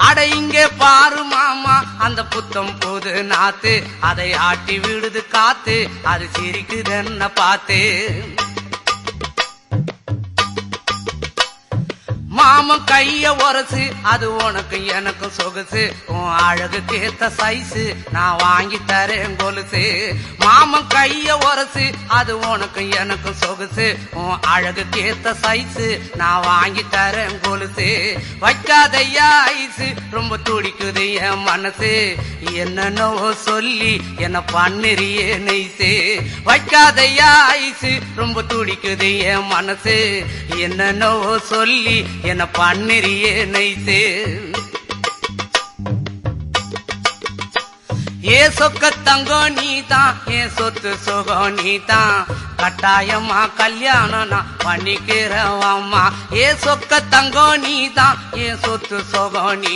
அட இங்கே பாரு மாமா அந்த புத்தம் புது நாத்து, அதை ஆட்டி விடுது காத்து, அது சிரிக்குது என்ன பார்த்து. மாமன் கைய உரசு, அது உனக்கு எனக்கும் சொகுசு, உன் அழகுக்கு ஏத்த சைஸு நான் வாங்கி தரேன் கொலுசு. மாமன் கைய உரசு, அது உனக்கு எனக்கும் சொகுசு, உன் அழகுக்கு ஏத்த சைஸு நான் வாங்கி தரேன் கொலுசு. வைக்காதையா ஐசு, ரொம்ப துடிக்குது என் மனசு, என்னன்னோ சொல்லி என்ன பண்ணுறியே நெய்சு. வைக்காதையா ஐசு, ரொம்ப துடிக்குது என் மனசு, என்னன்னோ சொல்லி என்ன பண்ணுறியே நைசே. ஏ சொக்க தங்கம் நீதான், ஏன் சொத்து சுகம் நீதான், கட்டாயமா கல்யாணம் நான் பண்ணிக்கிறவாமா. ஏ சொக்க தங்கம் நீதான், ஏன் சொத்து சுகம் நீ